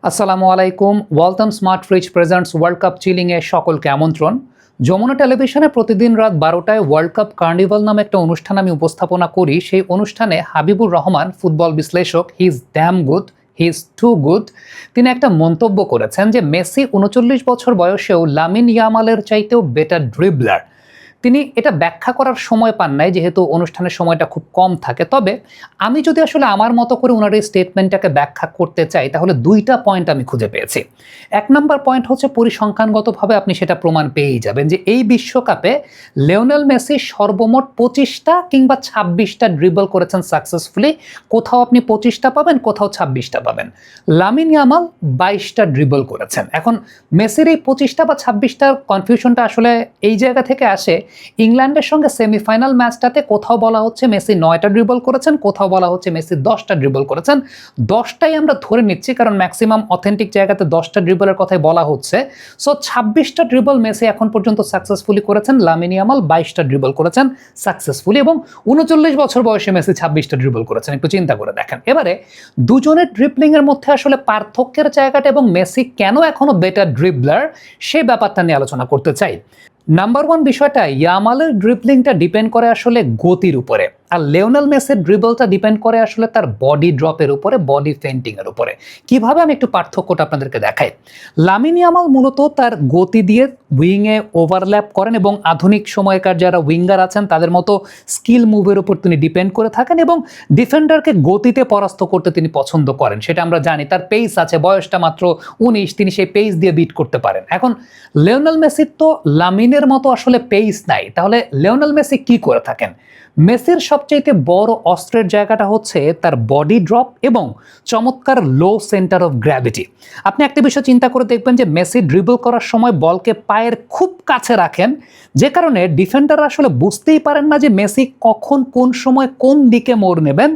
আসসালামু আলাইকুম। Walton smart fridge presents world cup চিলিংয়ে সকলকে আমন্ত্রণ। যমুনা টেলিভিশনে প্রতিদিন রাত 12টায় ওয়ার্ল্ড কাপ কার্নিভাল নামে একটা অনুষ্ঠান আমি উপস্থাপনা করি। সেই অনুষ্ঠানে হাবিবুর রহমান, ফুটবল বিশ্লেষক, he is damn good, he is too good, তিনি একটা মন্তব্য করেছেন যে মেসি 39 বছর বয়সেও লামিন ইয়ামালের চাইতেও বেটার ড্রিবলার। তিনি এটা ব্যাখ্যা করার সময় পান নাই, যেহেতু অনুষ্ঠানের সময়টা খুব কম থাকে। তবে আমি যদি আসলে আমার মতো করে ওনার এই স্টেটমেন্টটাকে ব্যাখ্যা করতে চাই, তাহলে দুইটা পয়েন্ট আমি খুঁজে পেয়েছি। এক নম্বর পয়েন্ট হচ্ছে পরিসংখ্যানগতভাবে আপনি সেটা প্রমাণ পেয়েই যাবেন যে এই বিশ্বকাপে লিওনেল মেসি সর্বমোট 25টা কিংবা 26টা ড্রিবল করেছেন সাকসেসফুলি। কোথাও আপনি 25টা পাবেন, কোথাও 26টা পাবেন। লামিন ইয়ামাল 22টা ড্রিবল করেছেন। এখন মেসির এই 25টা বা 26টার কনফিউশনটা আসলে এই জায়গা থেকে আসে, ইংল্যান্ডের সঙ্গে সেমিফাইনাল ম্যাচটাতে কোথাও বলা হচ্ছে মেসি 9টা ড্রিবল করেছেন, কোথাও বলা হচ্ছে মেসি 10টা ড্রিবল করেছেন। 10টাই আমরা ধরে নিচ্ছি, কারণ ম্যাক্সিমাম অথেন্টিক জায়গাতে 10টা ড্রিবলের কথাই বলা হচ্ছে। সো 26টা ড্রিবল মেসি এখন পর্যন্ত সাকসেসফুলি করেছেন, লামিন ইয়ামাল 22টা ড্রিবল করেছেন সাকসেসফুলি, এবং 39 বছর বয়সে মেসি 26টা ড্রিবল করেছেন। একটু চিন্তা করে দেখেন। এবারে দুজনের ড্রিবলিং এর মধ্যে আসলে পার্থক্যের জায়গাটা এবং মেসি কেন এখনো বেটার ড্রিবলার, সেই ব্যাপারটা নিয়ে আলোচনা করতে চাই। নাম্বার ওয়ান বিষয়টা, ইয়ামালের ড্রিবলিংটা ডিপেন্ড করে আসলে গতির উপরে, আর লিওনেল মেসির ড্রিবলটা ডিপেন্ড করে আসলে তার বডি ড্রপের উপরে, বডি ফেন্টিং এর উপরে। কিভাবে আমি একটু পার্থক্যটা আপনাদেরকে দেখাই। লামিন ইয়ামাল মূলত তার গতি দিয়ে উইংয়ে ওভারল্যাপ করেন, এবং আধুনিক সময়কার যারা উইঙ্গার আছেন তাদের মতো স্কিল মুভের উপর তিনি ডিপেন্ড করে থাকেন, এবং ডিফেন্ডারকে গতিতে পরাস্ত করতে তিনি পছন্দ করেন। সেটা আমরা জানি। তার পেস আছে, বয়সটা মাত্র 19, তিনি সেই পেস দিয়ে বিট করতে পারেন। এখন লিওনেল মেসির তো লামিনের মতো আসলে পেস নাই। তাহলে লিওনেল মেসি কি করে থাকেন? মেসির সবচাইতে বড় অস্ত্রের জায়গাটা হচ্ছে তার বডি ড্রপ এবং চমৎকার লো সেন্টার অফ গ্র্যাভিটি। আপনি একটা বিষয় চিন্তা করে দেখবেন যে মেসি ড্রিবল করার সময় বলকে পায়ের খুব কাছে রাখেন, যে কারণে ডিফেন্ডাররা আসলে বুঝতেই পারেন না যে মেসি কখন, কোন সময়, কোন দিকে মোড় নেবেন।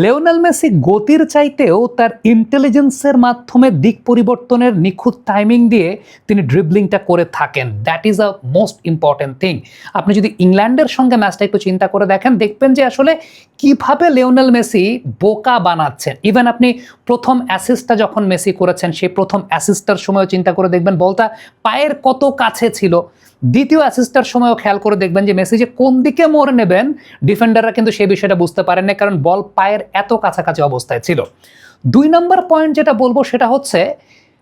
লিওনেল মেসি গতির চাইতেও তার ইন্টেলিজেন্সের মাধ্যমে দিক পরিবর্তনের নিখুঁত টাইমিং দিয়ে তিনি ড্রিবলিংটা করে থাকেন। That is a most important thing. আপনি যদি ইংল্যান্ডের সঙ্গে ম্যাচটা একটু চিন্তা করে দেখেন, দেখবেন যে আসলে কিভাবে লিওনেল মেসি বোকা বানাচ্ছেন। ইভেন আপনি প্রথম অ্যাসিস্টটা যখন মেসি করেছেন, সেই প্রথম অ্যাসিস্টটার সময়ও চিন্তা করে দেখবেন বলটা পায়ের কত কাছে ছিল। দ্বিতীয় অ্যাসিস্টার সময়ও খেয়াল করে দেখবেন যে মেসি যে কোন দিকে মোড় নেবেন, ডিফেন্ডাররা কিন্তু সেই বিষয়টা বুঝতে পারেন না, কারণ বল পায়ের এত কাছাকাছি অবস্থায় ছিল। 2 নম্বর পয়েন্ট যেটা বলবো সেটা হচ্ছে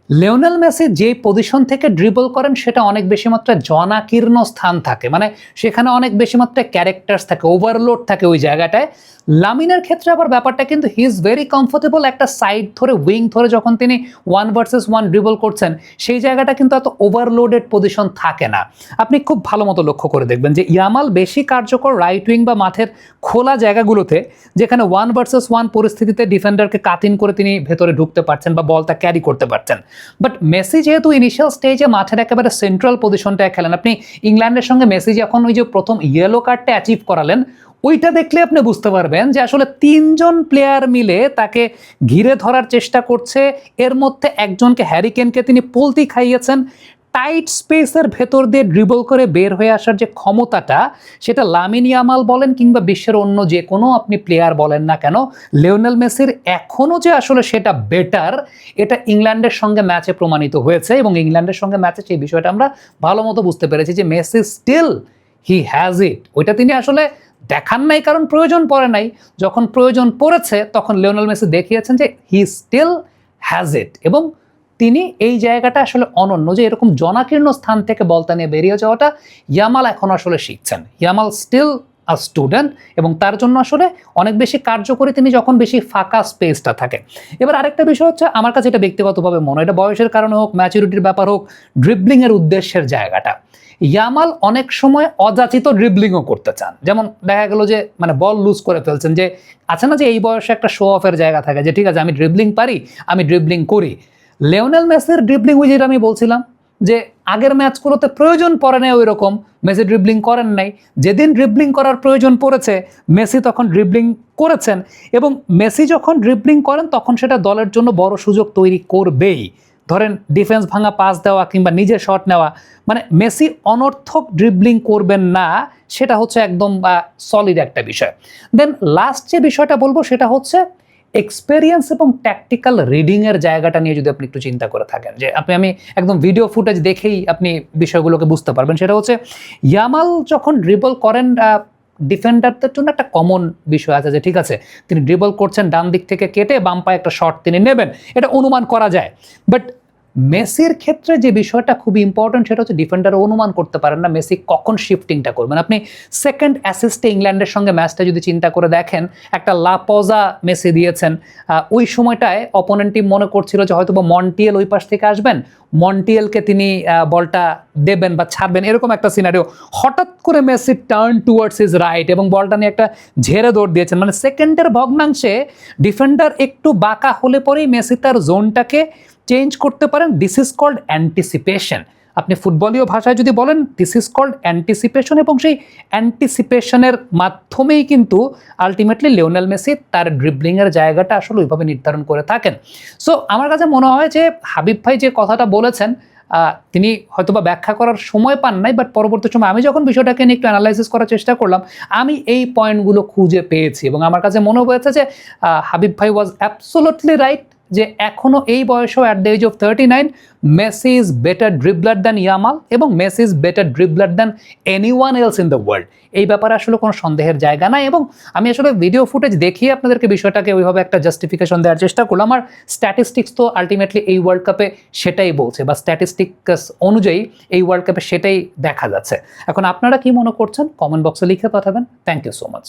লিওনেল মেসি যে পজিশন থেকে ড্রিবল করেন সেটা অনেক বেশি মাত্রায় জনাকীর্ণ স্থান থাকে, মানে সেখানে অনেক বেশি মাত্রায় ক্যারেক্টার্স থাকে, ওভারলোড থাকে ওই জায়গাটায়। লামিনের ক্ষেত্রে আবার ব্যাপারটা কিন্তু হি ইজ ভেরি কমফোর্টেবল। একটা সাইড ধরে, উইং ধরে যখন তিনি 1 ভার্সেস 1 ড্রিবল করছেন, সেই জায়গাটা কিন্তু এত ওভারলোডেড পজিশন থাকে না। আপনি খুব ভালো মতো লক্ষ্য করে দেখবেন যে ইয়ামাল বেশি কার্যকর রাইট উইং বা মাঠের খোলা জায়গাগুলোতে, যেখানে 1 ভার্সেস 1 পরিস্থিতিতে ডিফেন্ডারকে কাটিং করে তিনি ভেতরে ঢুকতে পারছেন বা বলটা ক্যারি করতে পারছেন। বাট মেসি যেহেতু ইনিশিয়াল স্টেজে মাঠের একেবারে সেন্ট্রাল পজিশনটায় খেলেন, আপনি ইংল্যান্ডের সঙ্গে মেসি যখন ওই যে প্রথম ইয়েলো কার্ডটা অ্যাচিভ করালেন, ওইটা দেখলে আপনি বুঝতে পারবেন যে আসলে 3 জন প্লেয়ার মিলে তাকে ঘিরে ধরার চেষ্টা করছে। এর মধ্যে একজনকে, হ্যারি কেনকে তিনি পলতি খাইয়েছেন। টাইট স্পেসের ভেতর দিয়ে ড্রিবল করে বের হয়ে আসার যে ক্ষমতাটা, সেটা লামিন ইয়ামাল বলেন কিংবা বিশ্বের অন্য যে কোনো আপনি প্লেয়ার বলেন না কেন, লিওনেল মেসির এখনও যে আসলে সেটা বেটার, এটা ইংল্যান্ডের সঙ্গে ম্যাচে প্রমাণিত হয়েছে। এবং ইংল্যান্ডের সঙ্গে ম্যাচে সেই বিষয়টা আমরা ভালো মতো বুঝতে পেরেছি যে Messi still he has it. ওইটা তিনি আসলে দেখান নাই, কারণ প্রয়োজন পড়ে নাই। যখন প্রয়োজন পড়েছে তখন লিওনেল মেসি দেখিয়েছেন যে হি স্টিল হ্যাজ ইট, এবং তিনি এই জায়গাটা আসলে অনন্য, যে এরকম জনাকীর্ণ স্থান থেকে বলটা নিয়ে বেরিয়ে যাওয়াটা ইয়ামাল এখন আসলে শিখছেন। ইয়ামাল স্টিল আ স্টুডেন্ট, এবং তার জন্য আসলে অনেক বেশি কার্যকরী তিনি যখন বেশি ফাঁকা স্পেসটা থাকে। এবার আরেকটা বিষয় হচ্ছে, আমার কাছে এটা ব্যক্তিগতভাবে মনে হয়, এটা বয়সের কারণে হোক, ম্যাচুরিটির ব্যাপার হোক, ড্রিবলিংয়ের উদ্দেশ্যের জায়গাটা, ইয়ামাল অনেক সময় অযাচিত ড্রিবলিংও করতে চান। যেমন দেখা গেল যে মানে বল লুজ করে ফেলছেন, যে আছে না যে এই বয়সে একটা শো অফের জায়গা থাকে, যে ঠিক আছে আমি ড্রিবলিং পারি, আমি ড্রিবলিং করি। লিওনেল মেসির ড্রিবলিং, ওই যেটা আমি বলছিলাম যে আগের ম্যাচগুলোতে প্রয়োজন পড়ে নাই ওই রকম, মেসি ড্রিবলিং করেন নাই। যেদিন ড্রিবলিং করার প্রয়োজন পড়েছে মেসি তখন ড্রিবলিং করেছেন, এবং মেসি যখন ড্রিবলিং করেন তখন সেটা দলের জন্য বড় সুযোগ তৈরি করবেই। ধরেন ডিফেন্স ভাঙা পাস দেওয়া কিংবা নিজে শট নেওয়া, মানে মেসি অনর্থক ড্রিবলিং করবেন না, সেটা হচ্ছে একদম সলিড একটা বিষয়। দেন লাস্ট যে বিষয়টা বলবো সেটা হচ্ছে এক্সপেরিয়েন্স এবং ট্যাকটিক্যাল রিডিংয়ের জায়গাটা নিয়ে যদি আপনি একটু চিন্তা করে থাকেন, যে আমি একদম ভিডিও ফুটেজ দেখেই আপনি বিষয়গুলোকে বুঝতে পারবেন, সেটা হচ্ছে ইয়ামাল যখন ড্রিবল করেন, ডিফেন্ডারদের জন্য একটা কমন বিষয় আছে যে ঠিক আছে তিনি ড্রিবল করছেন ডান দিক থেকে কেটে বাম পায়ে একটা শট তিনি নেবেন, এটা অনুমান করা যায়। বাট মেসির ক্ষেত্রে যে বিষয়টা খুবই ইম্পর্টেন্ট সেটা হচ্ছে ডিফেন্ডার অনুমান করতে পারেন না মেসি কখন শিফটিংটা করবেন। আপনি সেকেন্ড অ্যাসিস্টে ইংল্যান্ডের সঙ্গে ম্যাচটা যদি চিন্তা করে দেখেন, একটা লাপজা মেসি দিয়েছেন, ওই সময়টায় অপোনেন্ট টিম মনে করছিল যে হয়তো বা মন্টিয়েল ওই পাশ থেকে আসবেন, মন্টিয়েলকে তিনি বলটা দেবেন বা ছাড়বেন, এরকম একটা সিনারিও। হঠাৎ করে Messi turn towards his right এবং বলটা নিয়ে একটা ঝেড়ে দৌড় দিয়েছেন, মানে সেকেন্ডের ভগ্নাংশে ডিফেন্ডার একটু বাঁকা হলে পরেই মেসি তার জোনটাকে চেঞ্জ করতে পারেন। This is called anticipation. আপনি ফুটবলীয় ভাষায় যদি বলেন দিস ইজ কল্ড অ্যান্টিসিপেশন, এবং সেই অ্যান্টিসিপেশনের মাধ্যমেই কিন্তু আলটিমেটলি লিওনেল মেসি তার ড্রিবলিংয়ের জায়গাটা আসলে ওইভাবে নির্ধারণ করে থাকেন। সো আমার কাছে মনে হয় যে হাবিব ভাই যে কথাটা বলেছেন তিনি হয়তোবা ব্যাখ্যা করার সময় পান নাই, বাট পরবর্তী সময় আমি যখন বিষয়টাকে নিয়ে একটু অ্যানালাইসিস করার চেষ্টা করলাম, আমি এই পয়েন্টগুলো খুঁজে পেয়েছি এবং আমার কাছে মনে হয়েছে যে হাবিব ভাই ওয়াজ অ্যাবসোলুটলি রাইট, যে এখনো এই বয়সেও at the age of 39 Messi is better dribbler than Yamal এবং Messi is better dribbler than anyone else in the world. এই ব্যাপারে আসলে কোনো সন্দেহের জায়গা নাই এবং আমি আসলে ভিডিও ফুটেজ দেখিয়ে আপনাদেরকে বিষয়টাকে ওইভাবে একটা জাস্টিফিকেশন দেওয়ার চেষ্টা করলাম। আর স্ট্যাটিস্টিক্স তো আলটিমেটলি এই ওয়ার্ল্ড কাপে সেটাই বলছে, বা স্ট্যাটিস্টিক্স অনুযায়ী এই ওয়ার্ল্ড কাপে সেটাই দেখা যাচ্ছে। এখন আপনারা কি মনে করছেন কমেন্ট বক্সে লিখে পাঠাবেন। Thank you so much.